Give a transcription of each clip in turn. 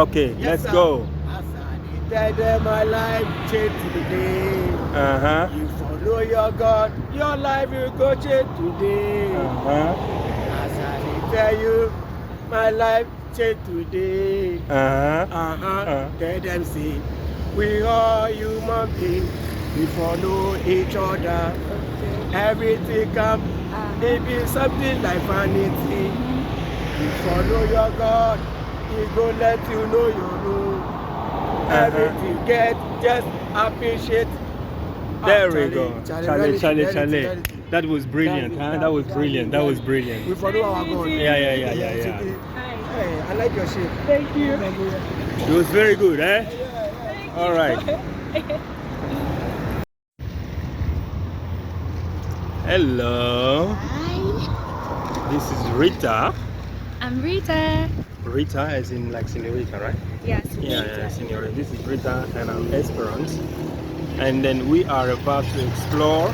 Okay, Yes, let's sir. go. As I did tell my life change today. You follow your God, your life will go change today. As I did tell you, my life change today. Tell them say, we are human beings, we follow each other. Everything come, it be something like vanity. You follow your God, He go let you know your role. Everything get, just appreciate. There we go. Charlie. That was brilliant, huh? That was brilliant. That was brilliant. We follow our God. Yeah. Hey, I like your shape. Thank you. It was very good, eh? All right. Hello. Hi. This is Rita. I'm Rita. Rita as in like senorita, right? Yes. Yeah, senorita. This is Rita and I'm Esperance. And then we are about to explore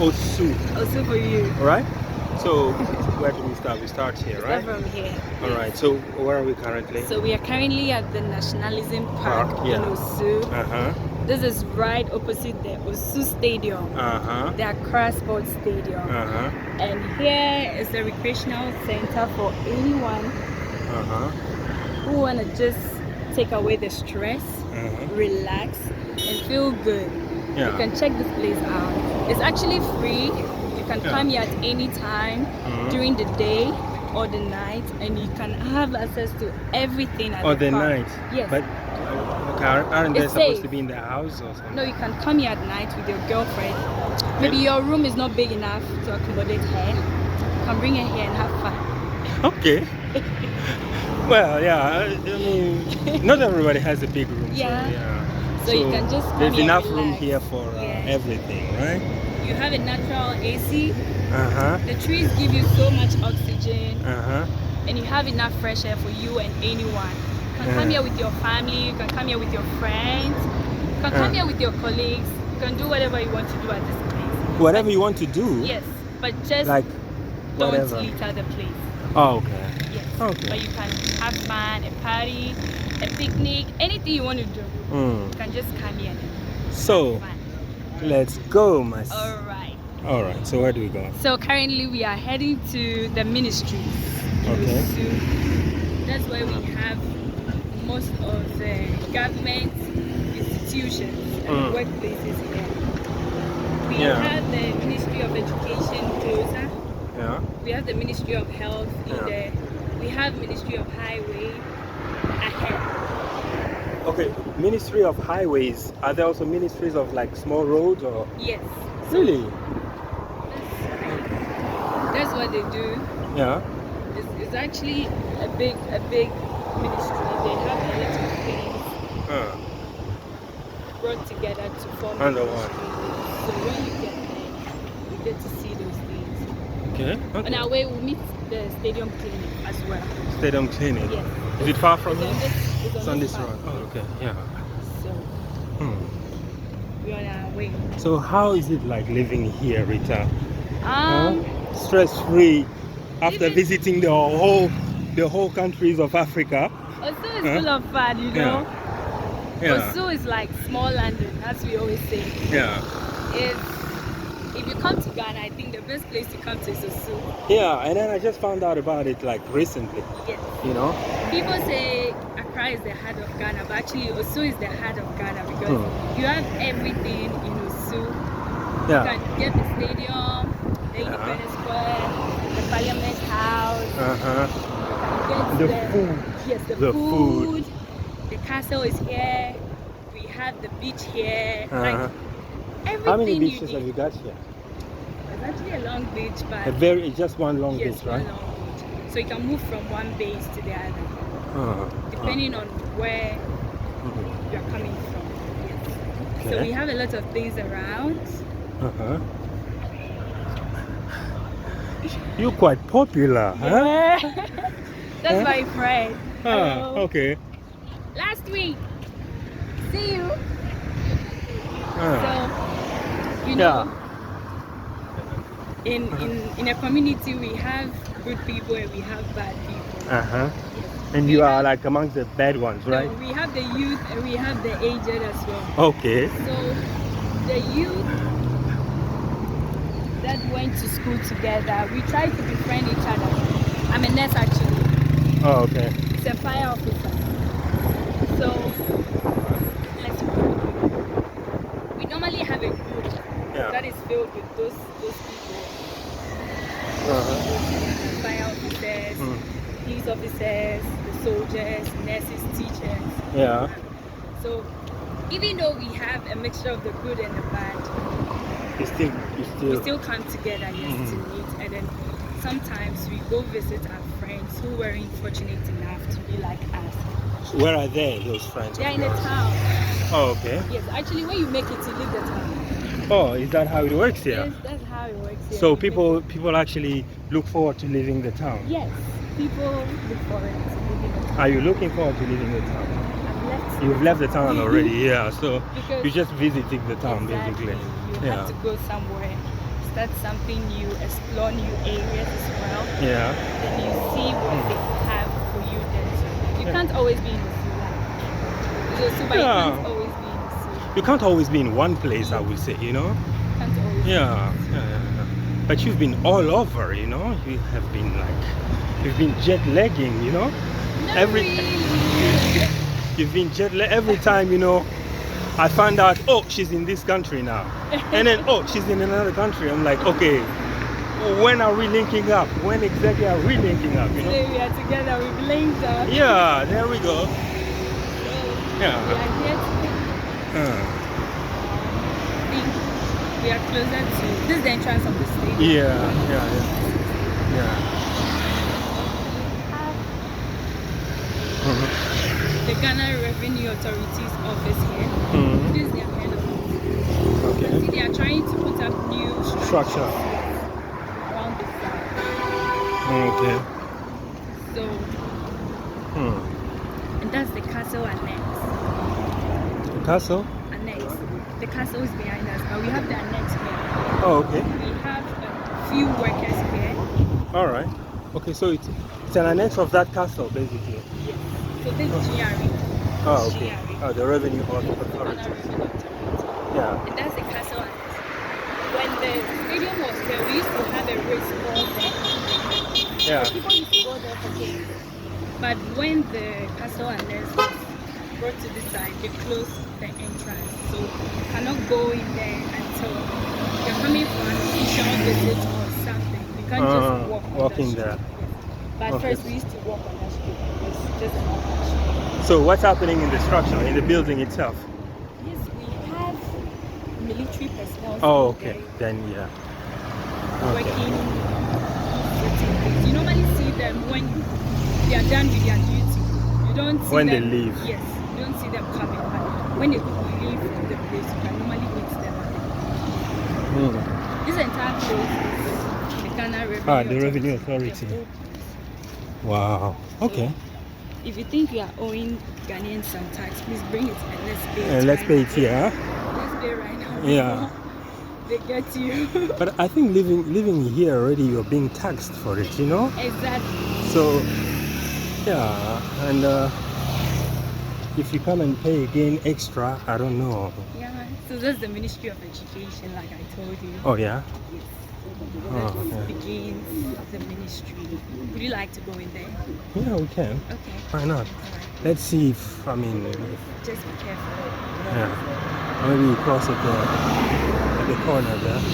OSU. Also for you. Right? So where do we start? We start here, right? Start from here. All right. So where are we currently? So we are currently at the Nationalism Park in OSU. This is right opposite the OSU Stadium, the Accra Sports Stadium. And here is the recreational center for anyone who want to just take away the stress, relax, and feel good. You can check this place out. It's actually free. You can come here at any time during the day or the night, and you can have access to everything at the park. Night? Yes. But aren't they It's supposed safe. to be in the house or something? No, you can come here at night with your girlfriend. Maybe your room is not big enough to accommodate her. You can bring her here and have fun. Okay. Well, yeah, I mean, not everybody has a big room. Yeah. So you can just come there's here enough and room relax. here for everything, right? You have a natural AC. The trees give you so much oxygen. And you have enough fresh air for you and anyone. You can come here with your family. You can come here with your friends. You can come here with your colleagues. You can do whatever you want to do at this place. Whatever you want to do? Yes, but just like don't whatever. litter the place. Oh, okay. Yes. Okay. But you can have fun, a party, a picnic, anything you want to do. You can just come here. So, let's go, my sis. All right. So where do we go? So currently we are heading to the ministry. Okay. So that's where we have most of the government institutions and workplaces here. We have the Ministry of Education closer. We have the Ministry of Health in there. We have Ministry of Highway ahead. Okay, Ministry of Highways. Are there also ministries of like small roads or? Yes. Really? That's what they do. Yeah. It's actually a big ministry. They have a lot of things brought together to form Under a one. ministry. So when you get there, you get to see those things. Okay. On our way, we'll meet the stadium clinic as well. Stadium clinic. Yes. Is it far from here? It's on this path. road. Oh, okay. Yeah. So we're on our way. So how is it like living here, Rita? Stress-free after visiting the whole countries of Africa. OSU is full of fun, you know. Yeah. OSU is like small London, as we always say. Yeah. If you come to Ghana, I think the best place to come to is OSU. Yeah, and then I just found out about it like recently. Yes. You know? People say Accra is the heart of Ghana, but actually OSU is the heart of Ghana because you have everything in OSU. You can get the stadium, the Independence Square, the Parliament House. You can get food. Yes, the food. The castle is here. We have the beach here. Like everything. How many beaches have you got here? It's actually a long beach, but just one long beach, right? One long beach. So you can move from one base to the other, depending on where you're coming from. Yes. Okay. So we have a lot of things around. You're quite popular, huh? That's my friend. Hello. Okay. Last week. See you. So, you know, in a community we have good people and we have bad people. Yes. And you are like amongst the bad ones, right? No, we have the youth and we have the aged as well. Okay. So the youth that went to school together, we try to befriend each other. I'm a nurse actually. Oh, okay. It's a fire officer. So let's go. We normally have a group that is filled with those people. Fire officers, police officers, the soldiers, nurses, teachers. Yeah. So even though we have a mixture of the good and the bad, we still come together to meet, and then sometimes we go visit our friends who weren't fortunate enough to be like us. Where are they, those friends? They're in the town. Oh, okay. Yes, actually when you make it, you leave the town. Oh, is that how it works here? Yes, that's how it works here. So people actually look forward to leaving the town? Yes, people look forward to leaving the town. Are you looking forward to leaving the town? I've left. You've left the town already, yeah. So Because you're just visiting the town, basically. You have to go somewhere, start something new, explore new areas as well. Yeah. Then you see what they have for you there. You can't always be in the zoo. But you can't always be in the zoo. You can't always be in one place, I would say, you know? Can't always Yeah. But you've been all over, you know? You have been you've been jet lagging, you know? You've been jet lag every time, you know. I find out, oh, she's in this country now. And then, oh, she's in another country. I'm like, okay, when are we linking up? When exactly are we linking up, you know? Today we are together, we've linked up. Yeah, there we go. So, yeah. We are here today. We are closer to, this is the entrance of the stadium. Yeah. The Ghana Revenue Authority's office here. This is their head office. Okay. See, they are trying to put up new structure around the side. Okay. So, and that's the castle annex. The castle? Annex. The castle is behind us, but we have the annex here. Oh, okay. We have a few workers here. All right. Okay, so it's an annex of that castle, basically. Yes. So this is GRE. Oh, okay. Oh, the Revenue Authority. Yeah. And that's the castle annex. When the stadium was there, we used to have a race called there. Yeah. So people used to go there for games. But when the castle annex was brought to this side, they closed the entrance. So you cannot go in there until you're coming for an official visit or something. You can't just walk in there. Yes. But first we used to walk on that street. It's just a normal street. So what's happening in the structure, in the building itself? Yes, we have military personnel. Oh, okay. Then yeah. Working. You normally see them when they are done with their duty. You don't see when them, they leave. Yes, you don't see them coming. But when they leave from the place, you can normally meet them. This entire place is the Ghana Revenue the Revenue Authority. Wow. Okay. So, if you think you are owing Ghanaians some tax, please bring it and let's pay it. Let's pay it here. Let's pay right now. Yeah. They get you. But I think living here already, you're being taxed for it, you know? Exactly. So, yeah, and if you come and pay again extra, I don't know. Yeah, so that's the Ministry of Education, like I told you. Oh, yeah? Yes. Oh, That begins the ministry. Would you like to go in there? Yeah, we can. Okay. Why not? Alright. Let's see if, I mean, Just be careful. yeah. Maybe you cross at the corner there. So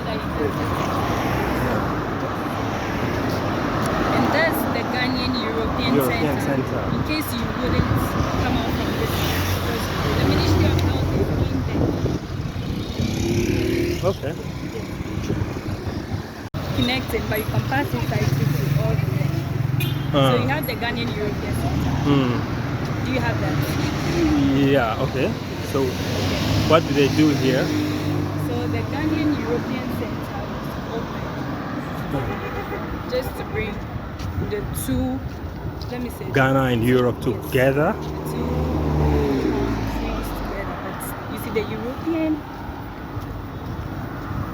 that you can And that's the Ghanaian European Center. In case you wouldn't come out from this side, because the Ministry of Health is in there. Okay. Connected, but you can pass inside to all the way. So you have the Ghanaian European Center. Do you have that? Yeah, okay. So what do they do here? So the Ghanaian European Center was open just to bring the two, let me say, Ghana and Europe together? The two countries together. But you see, the European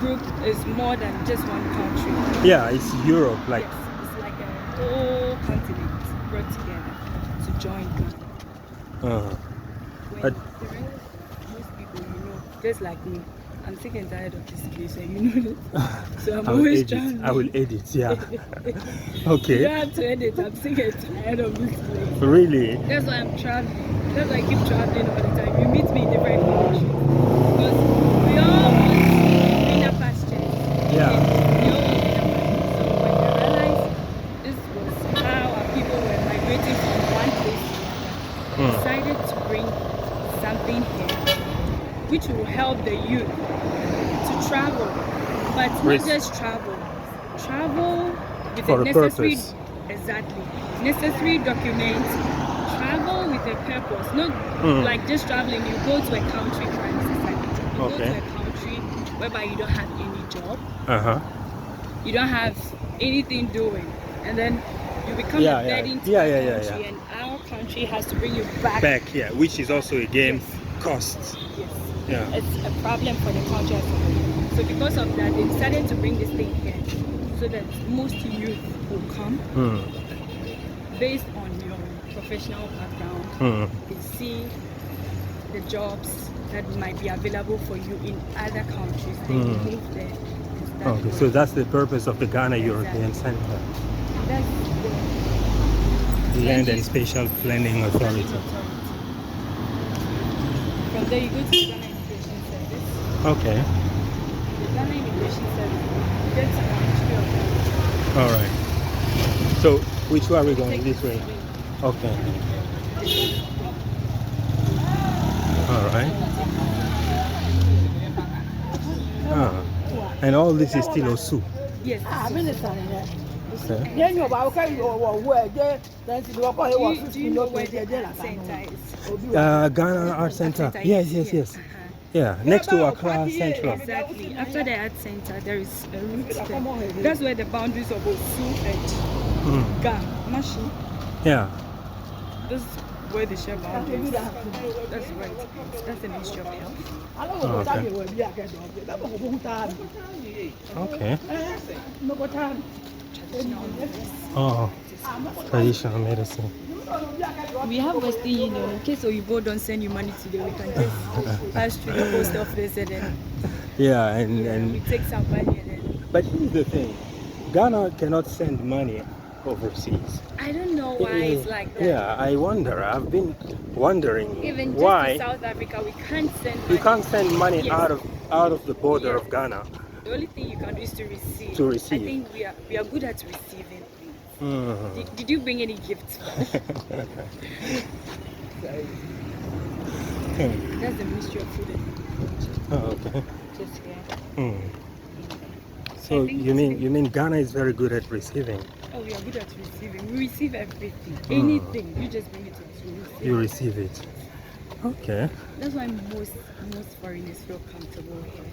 group is more than just one country. Yeah, it's Europe, like. Yes, it's like a whole continents brought together to join Ghana. When most people, just like me, I'm sick and tired of this place, and you know that. So I'm always trying. I will edit, yeah. Okay. You don't have to edit. I'm sick and tired of this place. Really? That's why I'm traveling. That's why I keep traveling all the time. You meet me in different countries. Because we all want greener pastures. Yeah. We all want greener pastures. So when I realized this was how our people were migrating from one place to another, we decided to bring something here which will help the youth to travel, but not just travel with for the necessary purpose. Exactly, necessary documents. Travel with a purpose, not like just traveling. You go to a country, for instance, you go to a country whereby you don't have any job, you don't have anything doing, and then you become a burden to the country, and our country has to bring you back. Yeah, which is also again costs. Yes. Yeah. It's a problem for the culture as a whole. So because of that, they decided to bring this thing here so that most youth will come based on your professional background. They see the jobs that might be available for you in other countries. They move there. Okay, so that's the purpose of the Ghana European Center. That's the Land and Spatial Planning Authority. From there you go to the Ghana Immigration Service. Okay. The Ghana Immigration Service gets around 3 of them. All right. So which way are we going? This way? Okay. All right. And all this is still OSU? Yes. Okay. Do you know where the center is? Ghana Art Center. Yes. Yeah, next to Accra Central. Exactly. After the art center, there is a route there. That's where the boundaries of OSU and Ghana. Yeah. This is where they share boundaries. That's right. That's the Ministry of Health. Okay. Traditional traditional medicine. We have Western Union. In case Oyibo don't send you money today, we can just pass through the post office and then we take some money and then. But here's the thing, Ghana cannot send money overseas. I don't know why it's like that. Yeah, I wonder. I've been wondering even just why to South Africa we can't send money. You can't send money out of the border of Ghana. The only thing you can do is to receive. I think we are good at receiving things. Did you bring any gifts? That's the Ministry of Food and Agriculture. Okay. Just here. So you mean Ghana is very good at receiving? Oh, we are good at receiving. We receive everything. Anything. You just bring it to us. You receive it. Okay. That's why most foreigners feel comfortable here.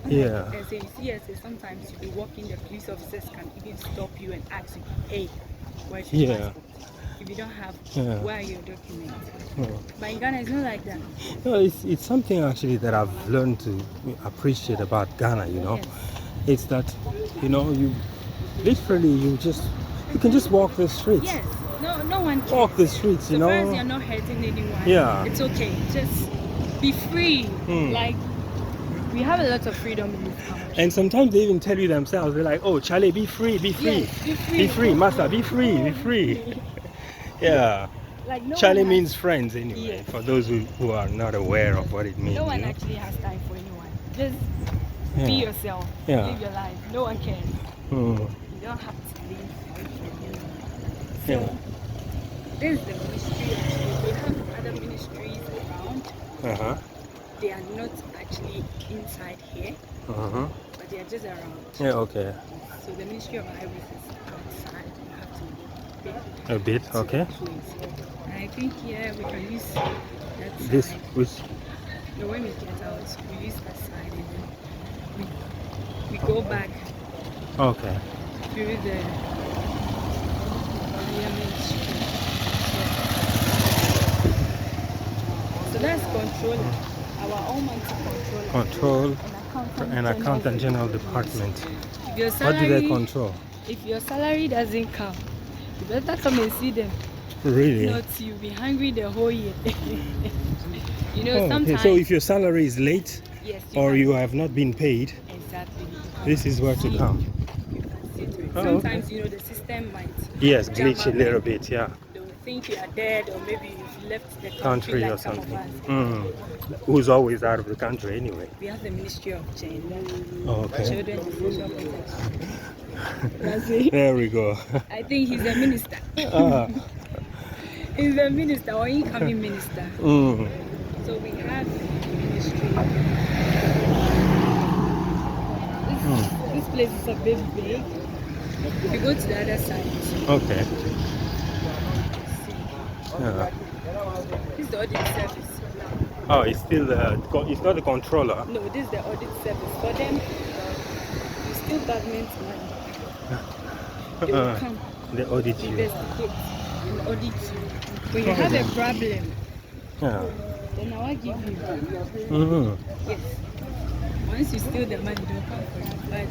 Yeah. As a CSA, sometimes you walk in, the police officers can even stop you and ask you, hey, where's your passport? If you don't have, where are your documents? But in Ghana, it's not like that. No, it's something actually that I've learned to appreciate about Ghana, Yes. It's that, you literally you can just walk the streets. Yes. No one cares. Walk the streets, So far as you're not hurting anyone, it's okay. Just be free. Like, we have a lot of freedom in this country. And sometimes they even tell you themselves, they're like, oh, Charlie, be free, be free. Yes, be free. Be free, master, be free, be free. Yeah. Like Charlie means friends anyway, for those who are not aware of what it means. No one actually has time for anyone. Just be yourself. Live your life. No one cares. You don't have to live for anyone. So, this is the ministry actually. We have other ministries around. They are not actually inside here, but they are just around. Yeah, okay. So the Ministry of Highways is outside. You have to a bit, okay. And I think here we can use that This, side. which? The way we get out, we use that side and then we go back Okay. through the ministry. So that's controller. Our almighty controller. An accountant general department. If your What do they control? If your salary doesn't come, You better come and see them. Really? Not you'll be hungry the whole year. You know, Oh, okay. sometimes. So if your salary is late, Yes, or you have not been paid, exactly. this is where to come. You can see to it. Oh, Sometimes okay. you know the system might Glitch a little bit, yeah. They will think you are dead, or maybe you've left the Country like or some something. of us. Who's always out of the country anyway. We have the Ministry of Gender, Okay. Children and Social Protection. That's it. There we go. I think he's a minister. He's a minister or incoming minister. So we have ministry. This place is a bit big. If you go to the other side. Okay. Yeah. This is the audit service. Oh, it's still it's not the controller. No, this is the audit service. For them, you still government money. They will come. They audit you. Investigate and audit you. When you have a problem, Yeah. then I will give you. Yes. Once you steal the money, they'll come for you. But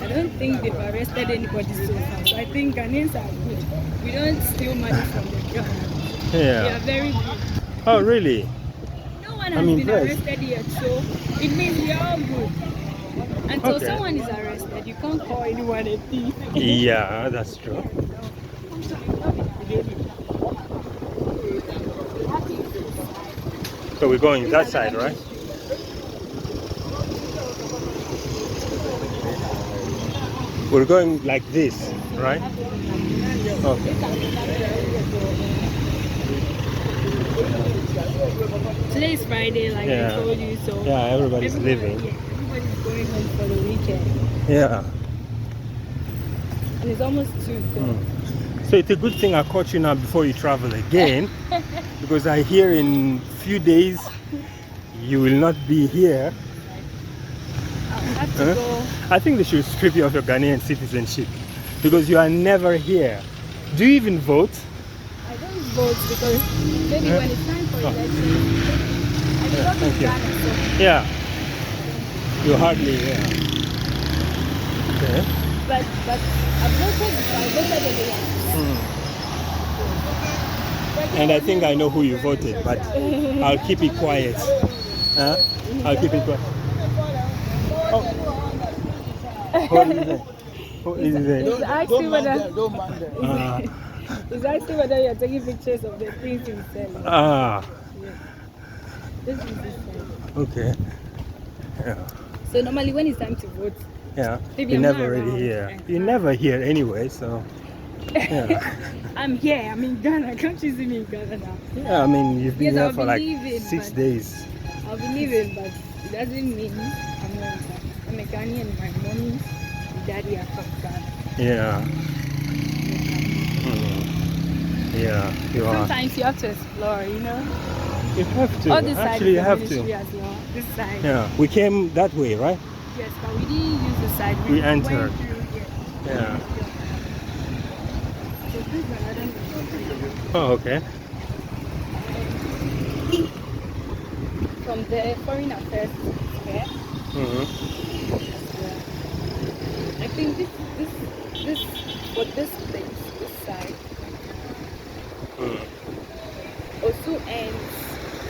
I don't think they've arrested anybody so far. So I think Ghanaians are good. We don't steal money from the government. Yeah. They are very good. Oh, really? No one has been arrested yet, so it means we are all good. Until someone is arrested, you can't call anyone a thief. Yeah, that's true. So we're going that side, right? We're going like this, right? Okay. Today is Friday, like I told you, so yeah, everybody's leaving. Yeah, everybody's going home for the weekend. Yeah. And it's almost 2. So it's a good thing I caught you now before you travel again, because I hear in few days you will not be here. I'll have to go. I think they should strip you of your Ghanaian citizenship because you are never here. Do you even vote? I don't vote because maybe when it's time for elections, I grew up in Ghana, so yeah. You're hardly here. Okay. But I voted before. I voted in the end. And I think I know who you voted, but I'll keep it quiet. I'll keep it quiet. Oh. What is it? What is it? He's asking whether you're taking pictures of the things he's selling. Ah. Yes. This is his side. Okay. Yeah. So normally when it's time to vote, Yeah. maybe You're I'm never not really around. here. You're never here anyway, so. Yeah. I'm here. I'm in Ghana. Can't you see me in Ghana now? Yeah, I mean, you've been here I'll for like leaving, 6 days. I'll be leaving, but it doesn't mean I'm not. I'm a Ghanaian. My mommy and daddy are from Ghana. Yeah. Yeah, you are. Sometimes you have to explore, you know. You have to. All this side Actually, is you the have ministry to. as well. This side. Yeah, we came that way, right? Yes, but we didn't use the side. We entered. Went through here. Yeah. So this is another ministry. Oh, okay. From the foreign affairs here. I think this for this place, this side, also ends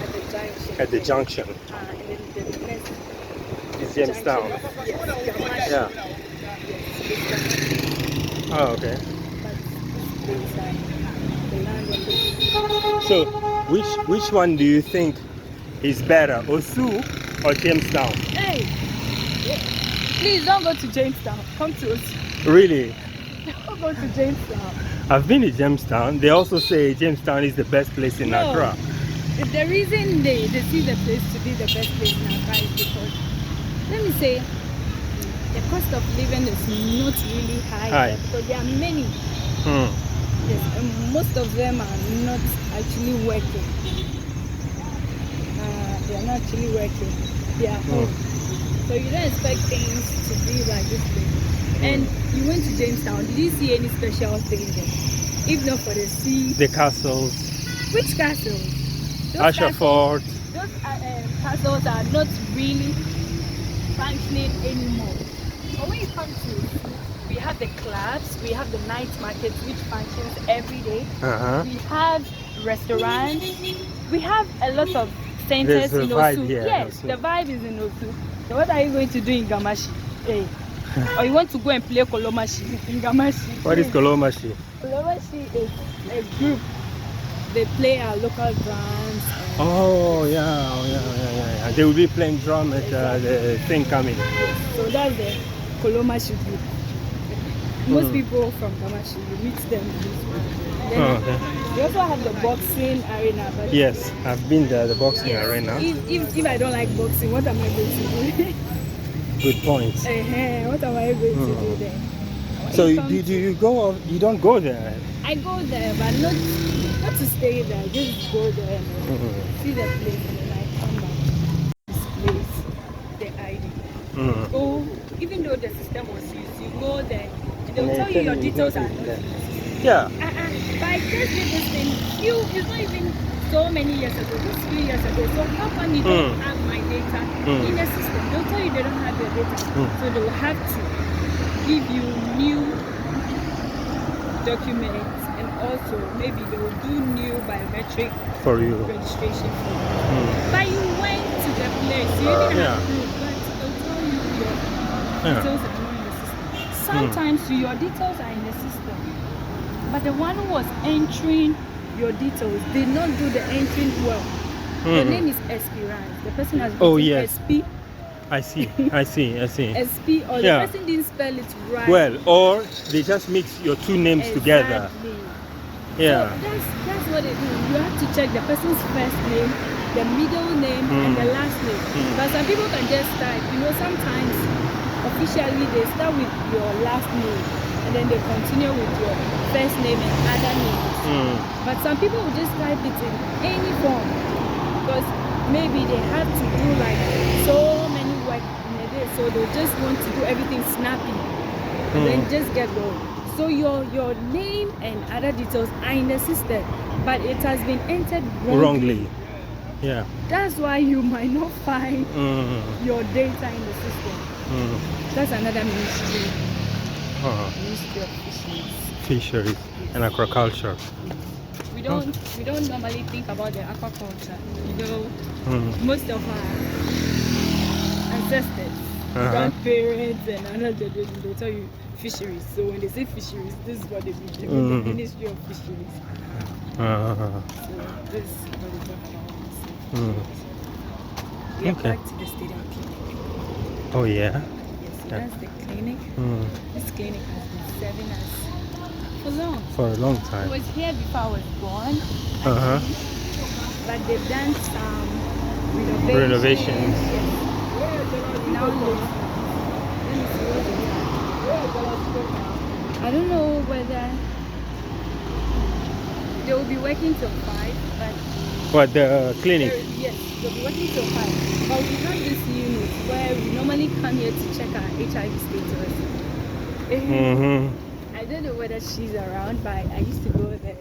at the junction. At the junction. And then the next It's Jamestown. Yes, Yeah. Yes, Oh, okay. but this side, the land of this. So, which one do you think is better, OSU or Jamestown? Hey! Please don't go to Jamestown. Come to us. Really? Don't go to Jamestown. I've been to Jamestown. They also say Jamestown is the best place in Accra. The reason they see the place to be the best place in Accra is because, let me say, the cost of living is not really high. Because there are many. Yes, and most of them are not actually working. They are not actually working. They are home. So you don't expect things to be like this place. And you went to Jamestown. Did you see any special thing there? If not for the sea. The castles. Which castles? Ashford. Those castles are not really functioning anymore. But when you come to, we have the clubs, We have the night markets, which functions every day. Uh-huh. We have restaurants. We have a lot of centers There's in a vibe Osu. here in Yes, Osu. the vibe is in Osu. So what are you going to do in Gamashi? Hey. Or you want to go and play Kolomashi in Gamashi? What is Kolomashi? Kolomashi is a group. They play our local drums. Oh yeah. They will be playing drum at the thing coming. So that's the Kolomashi group. Most people from Gamashi, you meet them in this group. Then Okay. we also have the boxing arena. But Yes, I've been there, the boxing yes, arena. If I don't like boxing, what am I going to do? Good point. What am I going to do there? So do you go or you don't go there? I go there, but not to stay there. Just go there and see the place, and then I come back. This place, the ID. So even though the system was used, you go there and they'll tell you your details are not. Yeah. But I just did this thing. It's not even so many years ago, just few years ago. So how come you don't have my data in the system? They'll tell you they don't have your data. So they'll have to give you new documents, and also maybe they will do new biometric For you. registration for you. But you went to the place, you even have proof, but they'll tell you your details are not in the system. Sometimes your details are in the system, but the one who was entering your details did not do the entering well. The name is Esperance. The person has written SP. I see. SP, or the person didn't spell it right. Well, or they just mix your two names together. Yeah. So that's what they do. You have to check the person's first name, the middle name, and the last name. But some people can just start, sometimes officially they start with your last name and then they continue with your first name and other names. But some people will just type it in any form because maybe they have to do like so many work in a day, so they just want to do everything snappy and then just get going. So your name and other details are in the system, but it has been entered wrongly. Yeah. That's why you might not find your data in the system. That's another ministry. Ministry of Fisheries and aquaculture. We don't normally think about the aquaculture. Most of our ancestors, grandparents and another generation, they'll tell you fisheries. So when they say fisheries, this is what they mean. They mean the Ministry of Fisheries. So this is what they talk about. We are back to the stadium clinic. Oh yeah? Yes, so that's the clinic. This clinic has been serving us for a long time. I was here before I was born. But they've done some renovations. Yes. Now let me see what they I don't know whether they will be working till 5, but what, the clinic? Yes, they'll be working till 5. But we have this unit where we normally come here to check our HIV status. I don't know whether she's around, but I used to go there.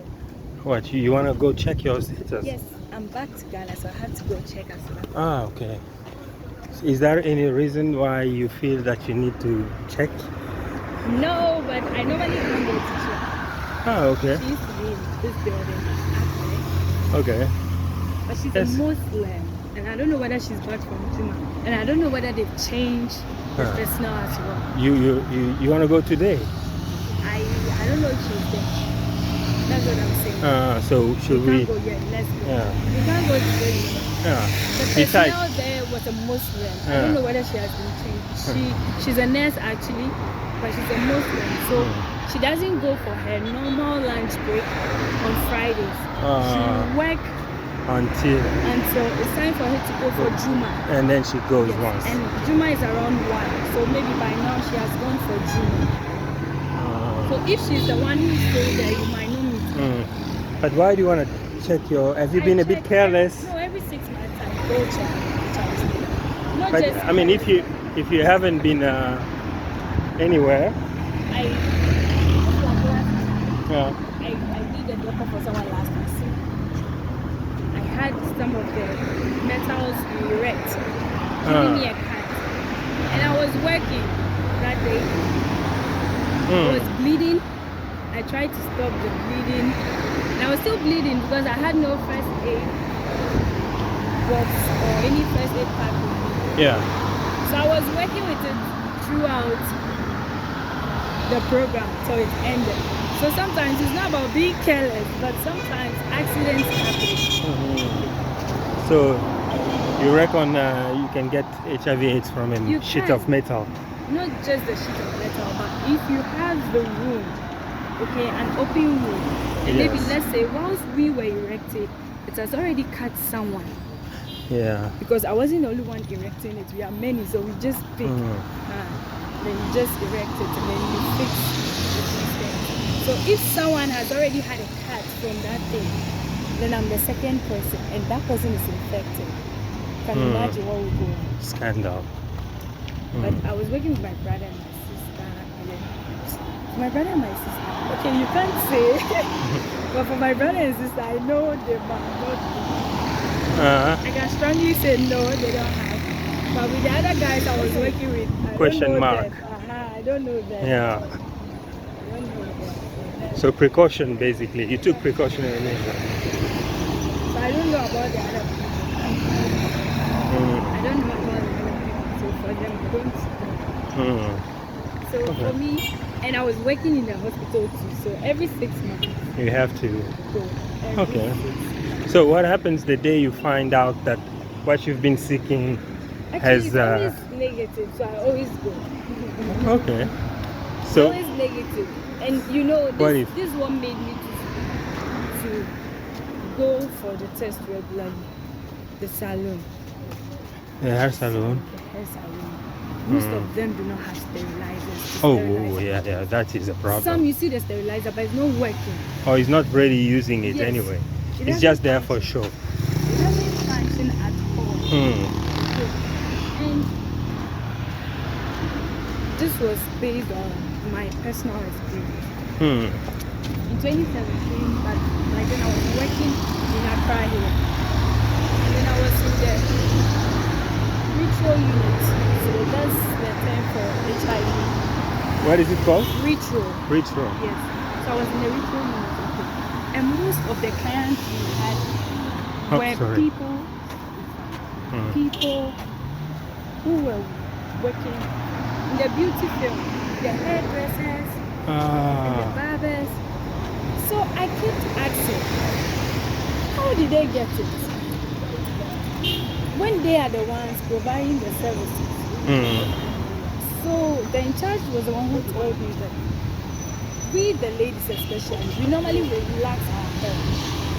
What, you want to go check your status? Yes, I'm back to Ghana, so I have to go check as well. Okay. Is there any reason why you feel that you need to check? No, but I normally come here to check. Okay. She used to be in this building, actually. Okay. But she's a Muslim, and I don't know whether she's back from Juma, and I don't know whether they've changed the personnel as well. You want to go today? I don't know if she's there. That's what I'm saying. So should we? Can't go yet. Let's go. Yeah. We can't go today. The personnel there was a Muslim. I don't know whether she has been changed. She's a nurse actually, but she's a Muslim, so she doesn't go for her normal lunch break on Fridays. She works until it's time for her to go for Juma. And then she goes once. And Juma is around 1, so maybe by now she has gone for Juma. So if she's the one who's staying there, you might not meet her. But why do you want to check your? Have you been a bit careless? No, every 6 months I go check. Not But just I mean, if you haven't been anywhere. I did a drop-off for someone last week. I had some of the metals erect, giving me a cut, and I was working that day. I was bleeding. I tried to stop the bleeding. And I was still bleeding because I had no first aid box or any first aid pack with me. Yeah. So I was working with it throughout the program till it ended. So sometimes it's not about being careless, but sometimes accidents happen. So you reckon you can get HIV/AIDS from a sheet of metal? Not just the sheet of metal, but if you have the wound, okay, an open wound, and maybe let's say whilst we were erecting, it has already cut someone. Yeah. Because I wasn't the only one erecting it. We are many, so we just pick. Then you just erect it, and then you fix the thing. So if someone has already had a cut from that thing, then I'm the second person, and that person is infected. Can you imagine what would go on? Scandal. But I was working with my brother and my sister, and then my brother and my sister. Okay, you can't say, but for my brother and sister, I know they might not be. I can strongly say no, they don't have. But with the other guys I was working with, I question mark. I don't know that. Yeah. I don't know that. So precaution, basically. You took precautionary measures. So I don't know about the other people. I don't know about the other people. So for them, don't stop. So for me, and I was working in the hospital too. So every 6 months. You have to go. Okay. 6 months. So what happens the day you find out that what you've been seeking has... It's always negative, so I always go. Okay. So it's always negative. And you know, this one made me to go for the test regularly. The salon. The hair salon? The hair salon. Most of them do not have sterilizers. Oh, yeah, that is a problem. Some you see the sterilizer, but it's not working. Oh, he's not really using it anyway. It's just there for show. It doesn't function at all. And this was based on my personal experience. In 2017, but like then I was working in Accra here. And then I was in the ritual unit. So that's the term for HIV. What is it called? Ritual. Ritual. Yes. So I was in the ritual unit. And most of the clients we had were people who were working in the beauty field, the hairdressers, and the barbers. So I kept asking, how did they get it? When they are the ones providing the services. So the in charge was the one who told me that we, the ladies especially, we normally relax our hair.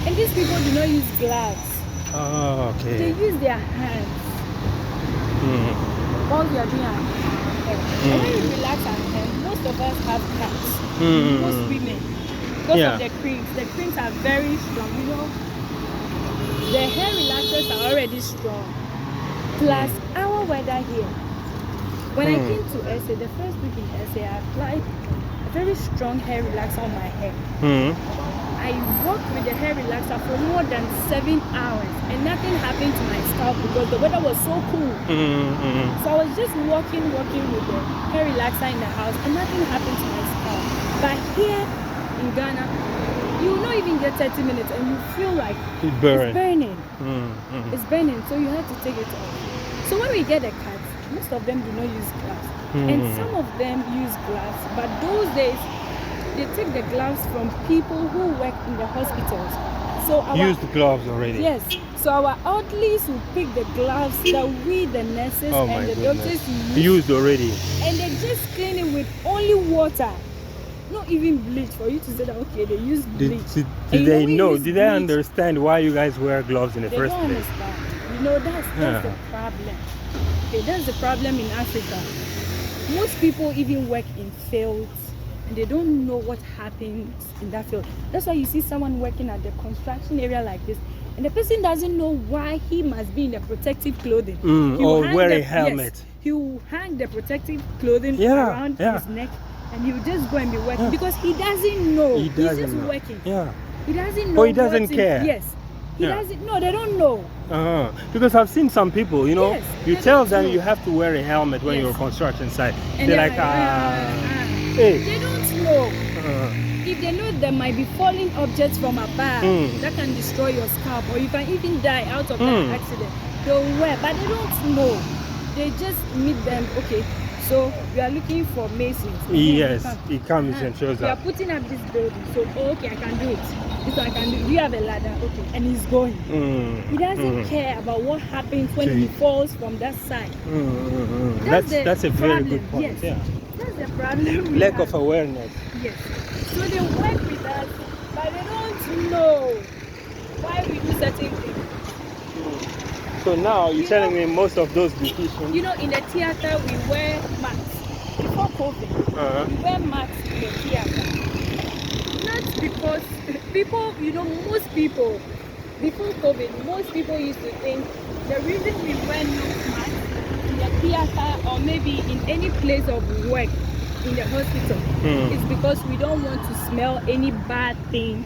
And these people do not use gloves. Oh, okay. They use their hands while we are doing our hair. And when we relax our hair, most of us have cuts. Most women. Because of the creams. The creams are very strong. You know, the hair relaxers are already strong. Plus our weather here. When I came to SA, the first week in SA, I applied a very strong hair relaxer on my hair. I worked with the hair relaxer for more than 7 hours and nothing happened to my scalp because the weather was so cool. So I was just working with the hair relaxer in the house and nothing happened to my scalp. But here in Ghana, you will not even get 30 minutes and you feel like it's burning. It's burning, so you have to take it off. So when we get the cuts, most of them do not use gloves. And some of them use gloves, but those days they take the gloves from people who work in the hospitals. So our used gloves already. Yes. So our orderlies will pick the gloves that we, the nurses and the doctors used already. And they just clean it with only water. Not even bleach for you to say that okay, they use bleach. Did they understand why you guys wear gloves in the first place? They don't understand. You know, that's the problem. Okay, that's the problem in Africa. Most people even work in fields and they don't know what happens in that field. That's why you see someone working at the construction area like this and the person doesn't know why he must be in the protective clothing. Or wear a helmet. Yes, he will hang the protective clothing around his neck and he will just go and be working because he doesn't know. He's just working. He doesn't know. Or he doesn't care. Yes. He doesn't. No, they don't know. Because I've seen some people, you know, you tell them you have to wear a helmet when you're on construction site. And they're like, hey. They don't know. If they know there might be falling objects from above that can destroy your scalp, or you can even die out of that accident. They'll wear, but they don't know. They just meet them. Okay, so we are looking for masons. Yes, he comes and shows We are up. putting up this building. So okay, I can do it. This one I can do. Do you have a ladder? Okay, and he's going. He doesn't care about what happens when he falls from that side. That's a very good point. Yes. Yeah. That's the problem. Lack of awareness. Yes. So they work with us, but they don't know why we do certain things. So now you're telling me most of those beauticians. You know, in the theater we wear masks. Before COVID, we wear masks in the theater. Not because people, you know, most people, before COVID, most people used to think the reason we wear no masks in the theater or maybe in any place of work in the hospital is because we don't want to smell any bad thing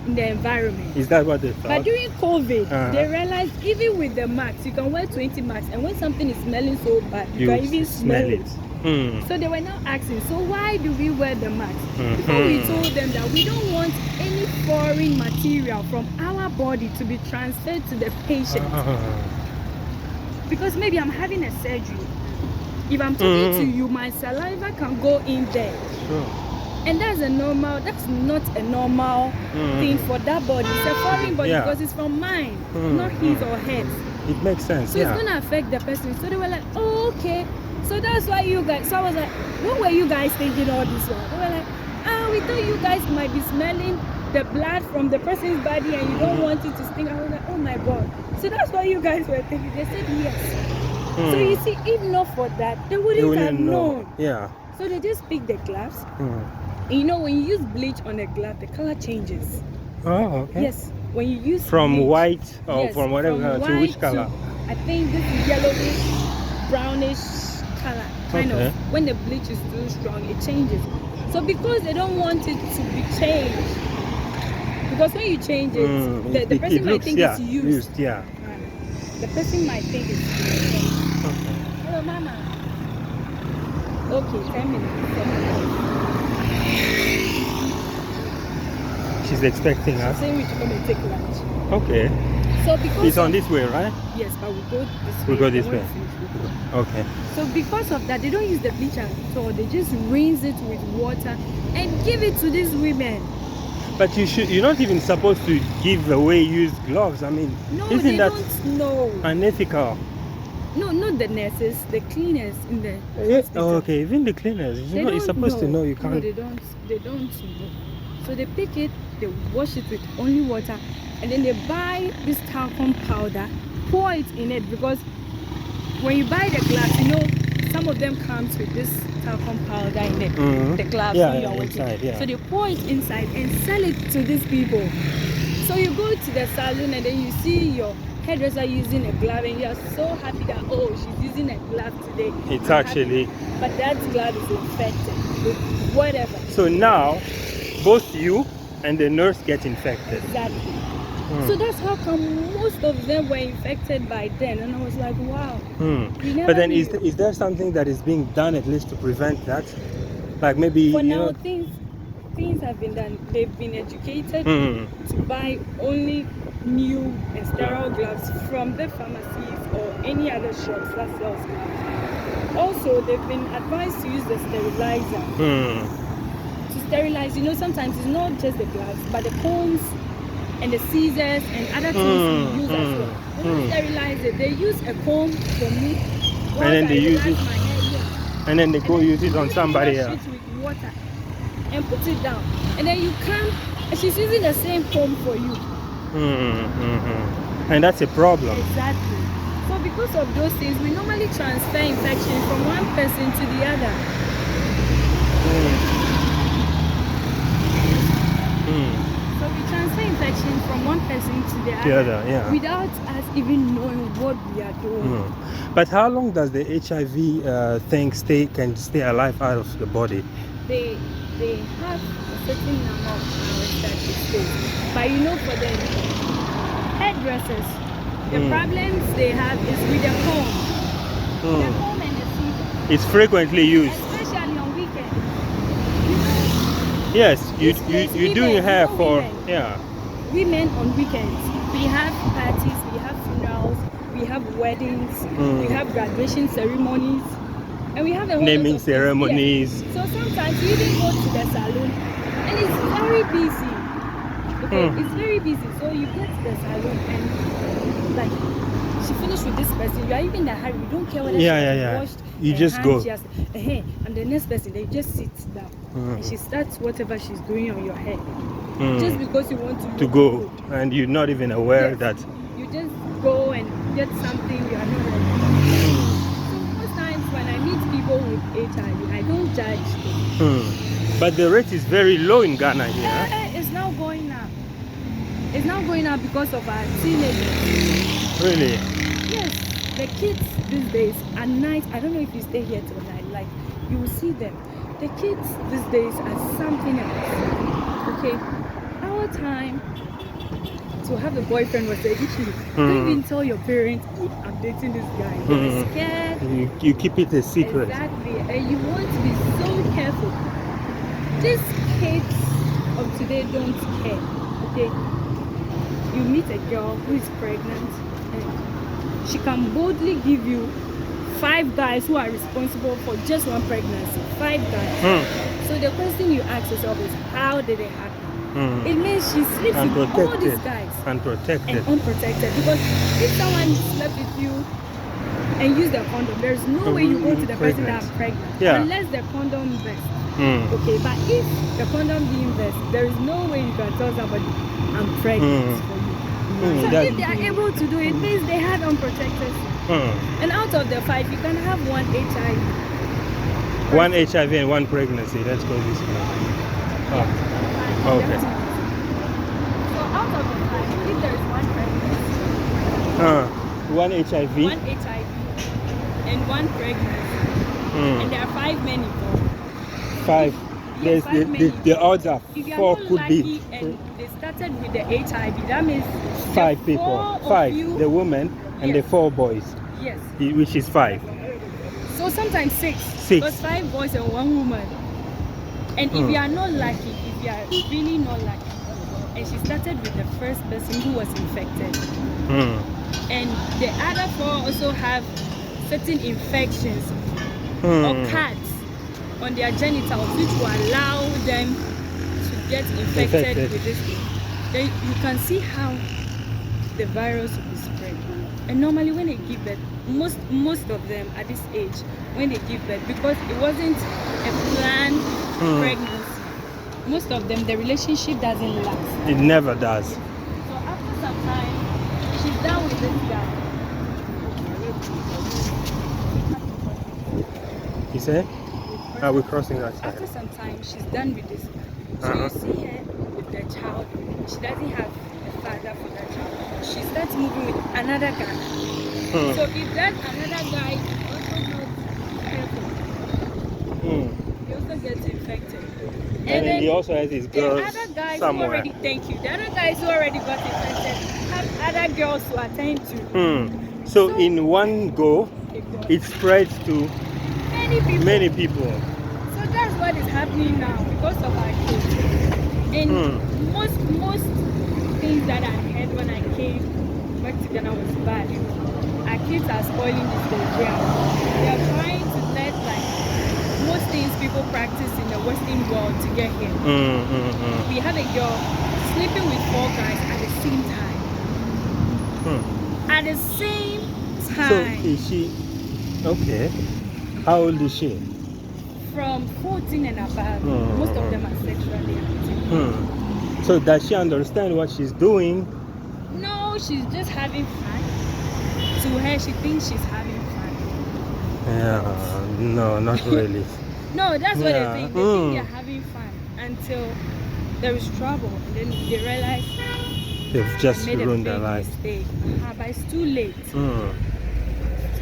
in the environment. Is that what they thought? But during COVID, they realized even with the masks, you can wear 20 masks, and when something is smelling so bad, you can even smell it. So they were now asking, so why do we wear the mask? Before we told them that we don't want any foreign material from our body to be transferred to the patient. Because maybe I'm having a surgery. If I'm talking to you, my saliva can go in there. And that's not a normal thing for that body. It's a foreign body because it's from mine, not his or hers. It makes sense. So it's gonna affect the person. So they were like, oh, okay. So that's why you guys, so I was like, what were you guys thinking all this while? They were like, we thought you guys might be smelling the blood from the person's body and you don't want it to stink. I was like, oh my God. So that's what you guys were thinking. They said yes. So you see, if not for that, they wouldn't have known. Yeah. So they just pick the gloves. And you know, when you use bleach on a glove, the color changes. Oh, okay. Yes. When you use from bleach, white or from whatever from to which color? I think this is yellowish, brownish color. Kind of. When the bleach is too strong, it changes. So because they don't want it to be changed, because when you change it, the person might think it's used. The person might think it's used. Hello, Mama. Okay, 10 minutes. She's expecting us. She's saying we should come and take lunch. Okay. So because it's on this way, right? Yes, but we go this way. We go this way. Okay. So because of that, they don't use the bleach at all. They just rinse it with water and give it to these women. But you're not even supposed to give away used gloves. I mean, isn't that unethical? No, not the nurses, the cleaners in the hospital. Oh, okay, even the cleaners. You're supposed to know you can't. No, they don't know. So they pick it, they wash it with only water, and then they buy this talcum powder, pour it in it, because when you buy the gloves, you know, some of them comes with this talcum powder in it, the gloves inside, So they pour it inside and sell it to these people. So you go to the salon and then you see your hairdresser using a glove and you're so happy that, oh, she's using a glove today. It's actually... But that glove is infected with whatever. So now, both you and the nurse get infected. Exactly. So that's how come most of them were infected by then. And I was like, wow. But then is there something that is being done at least to prevent that? Like maybe... For now, things have been done. They've been educated to buy only new and sterile gloves from the pharmacies or any other shops that sells gloves. Also, they've been advised to use the sterilizer. To sterilize, you know, sometimes it's not just the gloves, but the combs and the scissors and other things we use as well. When they sterilize it, they use a comb for me. And then they use it. And then they go use it on somebody else. With water and put it down. And then you come, and she's using the same comb for you. And that's a problem. Exactly. So because of those things, we normally transfer infection from one person to the other. So we transfer infection from one person to the other, without us even knowing what we are doing. But how long does the HIV thing can stay alive out of the body? They have a certain number of hours that it stays. But you know, for the hairdressers, the problems they have is with the comb. The comb and the scissors. It's frequently used. Especially on weekends. You know, Yes, you women, doing your hair for women. yeah. Women on weekends. We have parties, we have funerals, we have weddings, we have graduation ceremonies, and we have a whole Naming lot of ceremonies. Yes. So sometimes you even go to the salon, and it's very busy. Okay, it's very busy. So you get to the salon and like she finished with this person. You are even in a hurry. You don't care whether she has washed. You just go. And the next person, they just sit down and she starts whatever she's doing on your hair. Just because you want to go good. and you're not even aware that you just go and get something you are not ready. So most times when I meet people with HIV, I don't judge them. But the rate is very low in Ghana here. It's now going up. It's now going up because of our teenagers. Really? Yes. The kids these days at night, I don't know if you stay here till night, like you will see them. The kids these days are something else. Okay. Our time to have a boyfriend was a issue. Don't even tell your parents, I'm dating this guy. You're scared. You keep it a secret. Exactly. And you want to be so careful. These kids of today don't care. Okay. You meet a girl who is pregnant and she can boldly give you 5 guys who are responsible for just one pregnancy. 5 guys. So the question you ask yourself is, how did it happen? It means she sleeps with all these guys. Unprotected. And unprotected. Because if someone slept with you and used the condom, there's no way you go to the person that I'm pregnant. Unless the condom bursts. Okay, but if the condom didn't burst, there is no way you can tell somebody I'm pregnant for you. So if they are able to do it, means they had unprotected. And out of the 5, you can have 1 HIV. 1 HIV and 1 pregnancy. Let's go this way. Okay. So out of the 5, if there is 1 pregnancy, 1 HIV, 1 HIV, and 1 pregnancy, and there are 5 men involved. 5. Yes, The odds are 4 could be. And they started with the HIV. That means 5 people. 5. The women and the 4 boys. Yes. Which is 5. So sometimes 6. 6. Because 5 boys and 1 woman. And if you are not lucky, if you are really not lucky, and she started with the first person who was infected, and the other 4 also have certain infections or cuts on their genitals which will allow them to get infected with this thing, then you can see how the virus will be spread. And normally when they give birth, most of them at this age, when they give birth, because it wasn't a planned pregnancy, most of them, the relationship doesn't last. It never does. So after some time, she's done with this guy. You say? Are we crossing that side? After some time, she's done with this guy. So you see her with the child. She doesn't have a father for that child. She starts moving with another guy. So if that another guy is also not careful, he also gets infected. And then he also has his girls the other guys somewhere. The other guys who already got infected have other girls to attend to. So in one go, it spreads to many people. So that's what is happening now because of our kids. And most things that I heard when I came back to Ghana was bad. Our kids are spoiling this day. They are trying to let most things people practice in the Western world to get here. We have a girl sleeping with 4 guys at the same time. At the same time. So is she okay? How old is she? From 14 and above. Most of them are sexually active. So does she understand what she's doing? No, she's just having fun. To her, she thinks she's having fun. Yeah, no, not really. No, that's what they think. They think they're having fun until there is trouble, and then they realize they've just ruined their life. But it's too late. It's too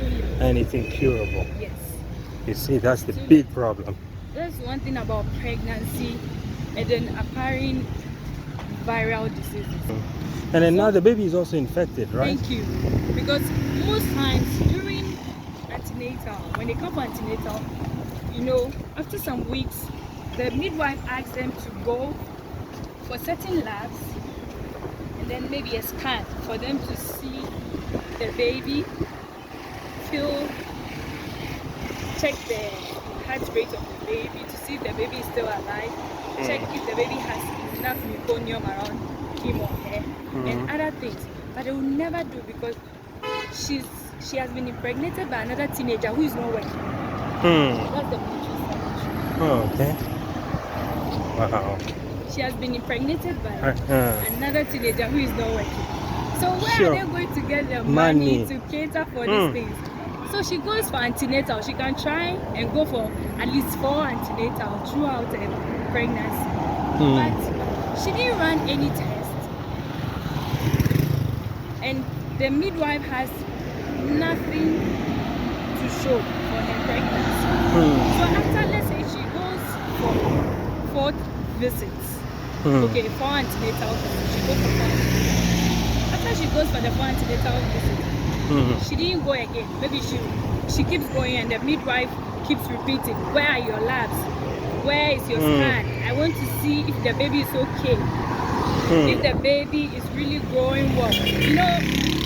late. And it's incurable. Yes. You see, that's the big problem. That's one thing about pregnancy and then appearing viral diseases. And then now the baby is also infected, right? Thank you. Because most times during antenatal, when they come for antenatal, after some weeks, the midwife asks them to go for certain labs and then maybe a scan for them to see the baby, check the heart rate of the baby to see if the baby is still alive, check if the baby has enough meconium around him or her, and other things. But they will never do because she has been impregnated by another teenager who is not working. That's the military. Oh, okay. Wow. She has been impregnated by another teenager who is not working. So where are they going to get the money to cater for these things? So she goes for antenatal. She can try and go for at least 4 antenatal throughout her pregnancy. But she didn't run any tests. And the midwife has nothing to show for her pregnancy. So after, let's say, she goes for 4 visits. Okay, 4 antenatal visits. She goes for 4 antenatal. After she goes for the 4 antenatal visits, she didn't go again. Maybe she keeps going and the midwife keeps repeating, where are your labs? Where is your scan? I want to see if the baby is okay. If the baby is really growing well. You know,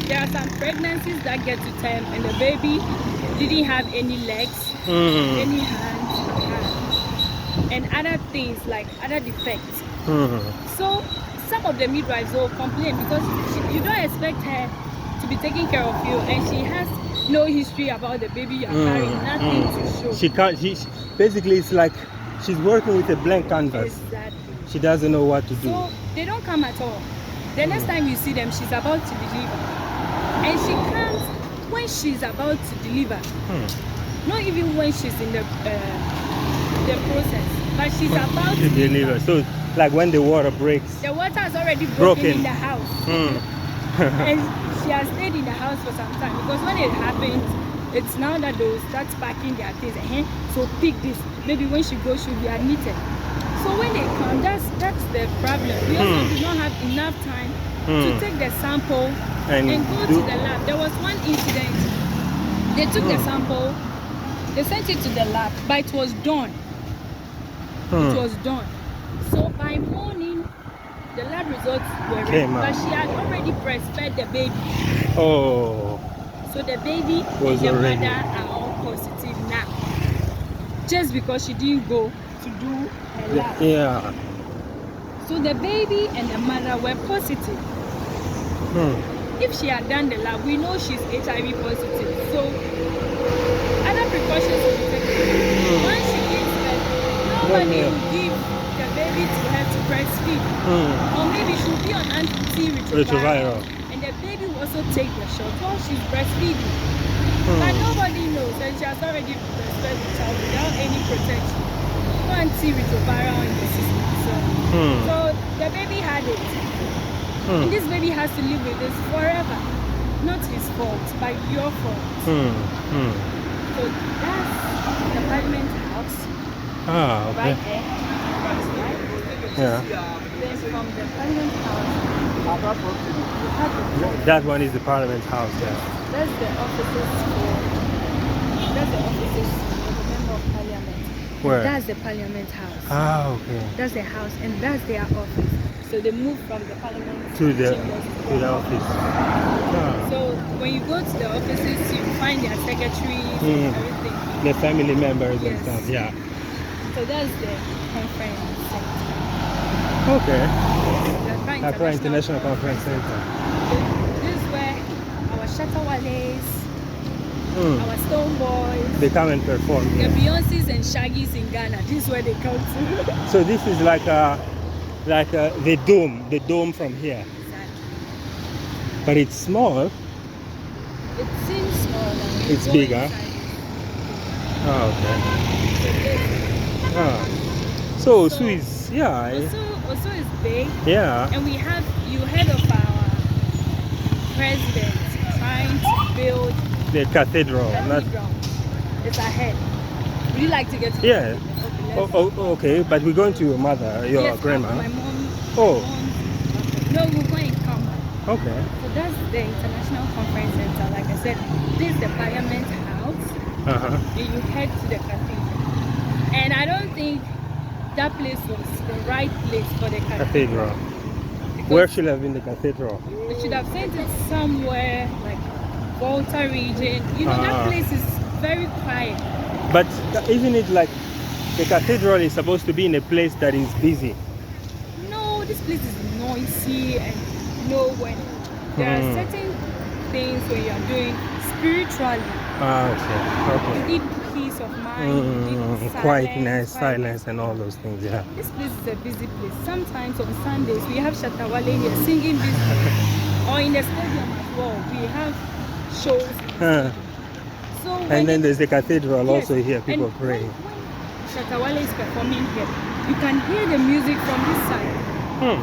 there are some pregnancies that get to term and the baby didn't have any legs, any hands, and other things like other defects. So some of the midwives will complain because you don't expect her to be taking care of you and she has no history about the baby you're carrying, nothing to show. She can't, basically it's like she's working with a blank canvas. Exactly. She doesn't know what to do. So they don't come at all. The next time you see them, she's about to deliver. And she comes when she's about to deliver. Not even when she's in the process, but she's about to deliver. So like when the water breaks. The water has already broken in the house. And she has stayed in the house for some time because when it happens, it's now that they'll start packing their things. So pick this. Maybe when she goes, she'll be admitted. So when they come, that's the problem. We also do not have enough time to take the sample and go to the lab. There was one incident. They took the sample, they sent it to the lab, but it was done. It was done. So by morning, the lab results were ready, but she had already breastfed the baby. Oh. So the baby and the mother are all positive now. Just because she didn't go to do her lab. Yeah. So the baby and the mother were positive. If she had done the lab, we know she's HIV positive. So other precautions will be taken. Once she gives birth, nobody will give the baby to her to breastfeed. Or maybe she'll be on antiretroviral. And the baby will also take the shot while she's breastfeeding. But nobody knows, and she has already breastfed the child without any protection. No antiretroviral in the system. So the baby had it. And this baby has to live with this forever. Not his fault, but your fault. So that's the Parliament House. Okay. Right there. Right? Yeah. Then from the Parliament House, that one is the Parliament House, yeah. That's the offices for the Member of Parliament. Where? That's the Parliament House. Okay. That's the house and that's their office. So they move from the Parliament to the office. So when you go to the offices, you find their secretaries and everything. The family members and stuff, yeah. So that's the conference center. Okay. The Accra International Conference Center. This is where our Shatawales, our Stone Boys, they come and perform. The Beyoncés and Shaggies in Ghana. This is where they come to. So this is like the dome from here. Exactly. But it's small. It seems small. It's bigger. Okay. So OSU is, yeah. OSU is big. Yeah. And you heard of our president trying to build the cathedral. It's ahead. Would you like to get to Yeah. Okay, but we're going to your mother, your grandma. My mom. Oh. No, we're going to come back. Okay. So that's the International Conference Center. Like I said, this is the Parliament House. And you head to the cathedral. And I don't think that place was the right place for the cathedral. Where should have been the cathedral? They should have sent it somewhere like Volta region. You know, that place is very quiet. But isn't it like the cathedral is supposed to be in a place that is busy? No, this place is noisy, and you know, when there are certain things when you are doing spiritually. Okay. You need peace of mind, you need quietness, silence, and all those things. Yeah. This place is a busy place. Sometimes on Sundays we have Shatawale here singing this or in the stadium as well. We have shows. So and then there's the cathedral also here, people praying. When Shatawale is performing here, you can hear the music from this side.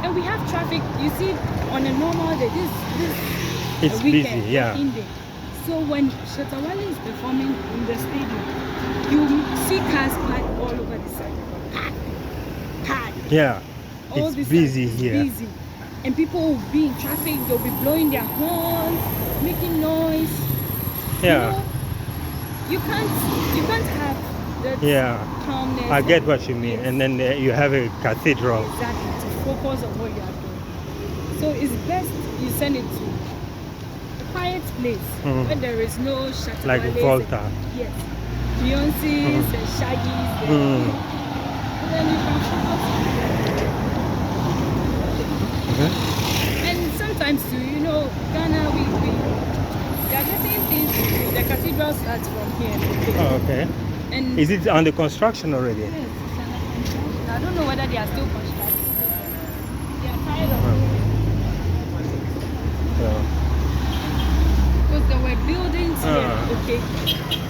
And we have traffic. You see, on a normal day, this it's weekend, busy, yeah. So when Shatawale is performing in the stadium, you see cars parked all over the side. Park. Yeah. All it's this busy is here. Busy. And people will be in traffic, they'll be blowing their horns, making noise. Yeah. You can't have that calmness. I get what you mean. Yes. And then you have a cathedral. Exactly, to focus on what you are doing. So it's best you send it to a quiet place where there is no Shatawale. Like Volta. Yes. Beyonce's and Shaggy's. And then you can focus on that. And sometimes too, you know, Ghana, there are certain things, the cathedral starts from here. Oh, okay. And is it under construction already? Yes, it's under construction. I don't know whether they are still constructing. They are tired of it. Because there were buildings here, okay?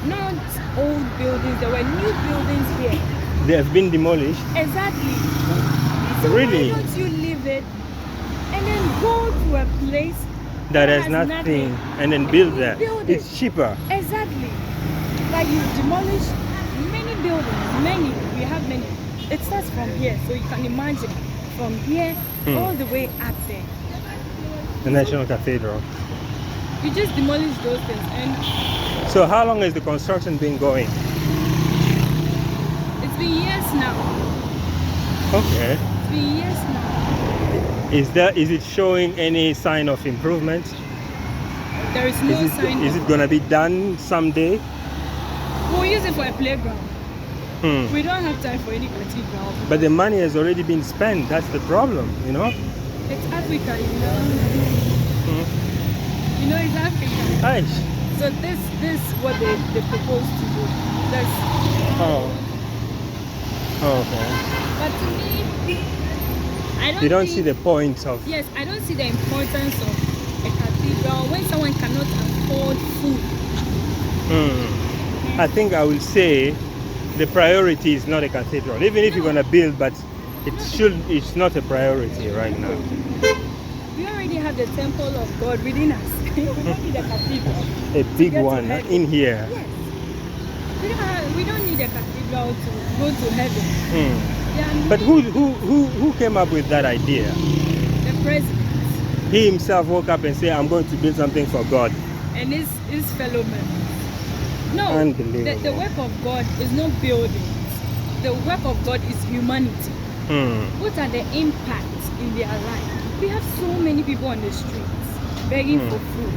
Not old buildings, there were new buildings here. They have been demolished? Exactly. So really? why don't you leave it and then go to a place that has nothing and then build there? It's cheaper. Exactly. Like you demolish many buildings, we have many. It starts from here, so you can imagine from here all the way up there. The National Cathedral. You just demolish those things. And so how long has the construction been going? It's been years now. Okay. It's been years now. Is it showing any sign of improvement? There is no sign. Is it gonna be done someday? We'll use it for a playground. We don't have time for any cathedral. But the money has already been spent. That's the problem, you know? It's Africa, you know. You know, it's Africa. Nice. So this is what they propose to do. That's okay. But to me, I don't see the point of... Yes, I don't see the importance of a cathedral when someone cannot afford food. I think I will say the priority is not a cathedral. Even if you're going to build, but it's not a priority right now. We already have the temple of God within us. We don't need a cathedral. A big one in here. Yes. We don't need a cathedral to go to heaven. But who came up with that idea? The president. He himself woke up and said, I'm going to build something for God. And his fellow members. No, unbelievable. The work of God is not buildings. The work of God is humanity. What are the impacts in their life? We have so many people on the streets begging for food.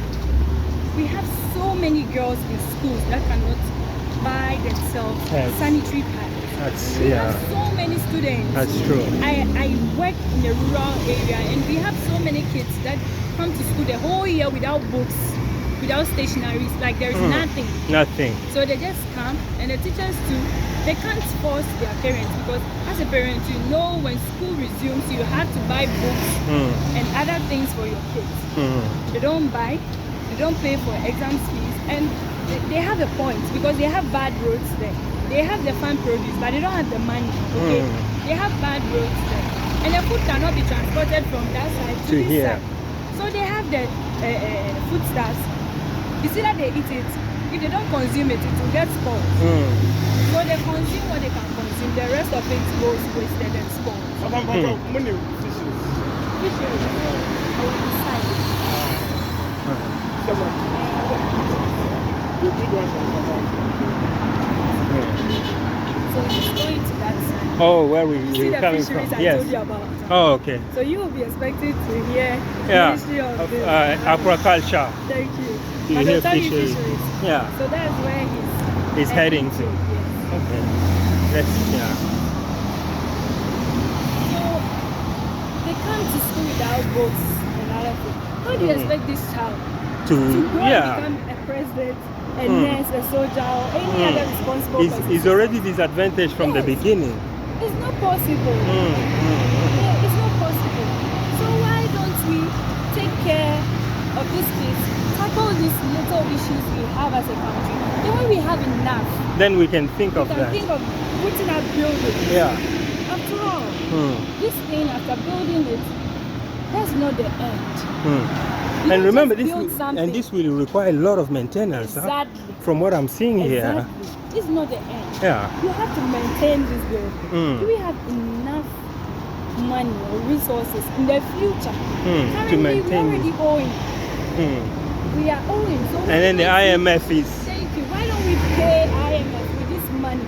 We have so many girls in schools that cannot buy themselves sanitary pads. We have so many students. That's true. I work in a rural area and we have so many kids that come to school the whole year without books, without stationaries, like there is nothing. Nothing. So they just come, and the teachers too, they can't force their parents, because as a parent, you know when school resumes, you have to buy books and other things for your kids. They don't buy, they don't pay for exam fees, and they have a point, because they have bad roads there. They have the farm produce, but they don't have the money, okay? They have bad roads there. And the food cannot be transported from that side to this here. side. So they have the foodstuffs. You see that they eat it. If they don't consume it, it will get spoiled. So they consume what they can consume. The rest of it goes wasted and spoiled. Fishes. Our inside. So he's going to that side. Oh, where we See the coming fisheries from? I Yes. told you about. Oh, okay. So you will be expected to hear Yeah. Ministry of this. Aquaculture. Thank you. You But hear they'll tell you fisheries. fisheries. Yeah. So that's where He's heading to. Yes. Okay. Let's, yeah. So they come to school without books and other things. How do you expect this child to grow and become a president, a nurse, a soldier, or any other responsible person? He's already disadvantaged from the beginning. It's not possible. Yeah, it's not possible. So why don't we take care of these kids, tackle these little issues we have as a country? Then when we have enough, then we can think of we that. can think of putting up buildings. Yeah. After all, this thing, after building it, that's not the end. You And don't remember, just this build will, something. and this will require a lot of maintenance. Exactly. Huh? From what I'm seeing here. Exactly. It's not the end. Yeah. You have to maintain this building. Do we have enough money or resources in the future? To maintain we're already this. owing. We are owing. So And then the IMF is. Thank you. Why don't we pay IMF with this money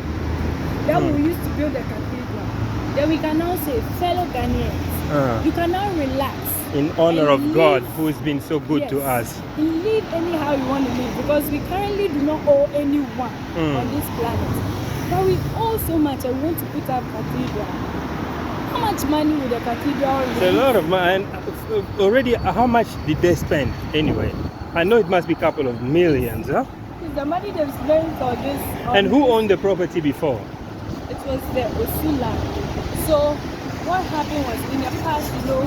that we used to build the cathedral? Then we can now say, fellow Ghanaians, you can now relax. In honor of live, God, who has been so good to us. And live anyhow you want to live, because we currently do not owe anyone on this planet. But we owe so much, and we want to put up cathedral. How much money would the cathedral It's a lot of money. And already, how much did they spend anyway? I know it must be a couple of millions, huh? It's the money they've spent on this. And who owned the property before? It was the OSU land. So what happened was, in the past, you know,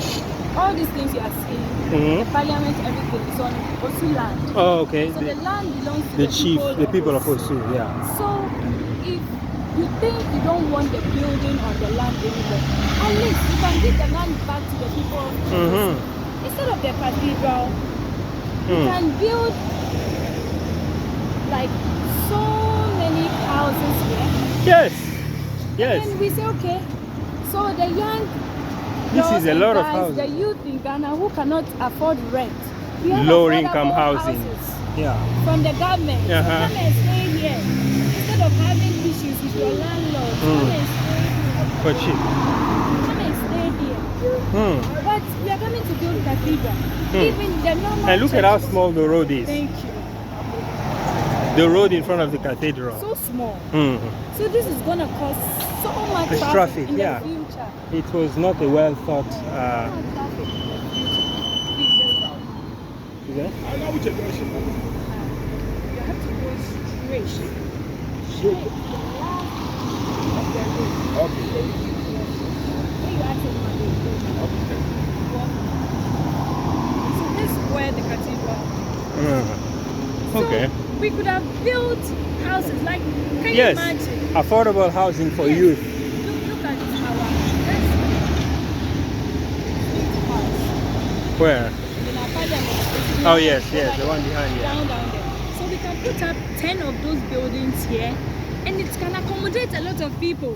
all these things you are seeing, the parliament, everything is on OSU land. Oh, okay. So the land belongs to the chief, the people of OSU, yeah. So if you think you don't want the building on the land anymore, at least you can give the land back to the people of OSU. Instead of the cathedral, you can build like so many houses here. Yes. Yes. And we say, okay, so the young This girls is a and lot of guys, houses. the youth in Ghana who cannot afford rent, we have Lower income affordable housing. houses Yeah. from the government. So come and stay here. Instead of having issues with your landlord, come and stay here. For cheap. Come and stay here. But we are coming to build cathedral. Even the normal And look at how churches- small the road is. Thank you. The road in front of the cathedral. So small. So this is going to cause so much It's traffic, in yeah. the future. It was not a well thought. Traffic in the future. Please just out. Is it? You have to go straight. Straight. The last of the road. Okay. When you access my road, so this is where the cathedral. So Okay. we could have built houses like, can Yes. you imagine? Affordable housing for Yes. youth. Look at that's house. Where? In our parliament. Oh, yes, yes, the one behind here. Down there. So we can put up 10 of those buildings here, and it can accommodate a lot of people.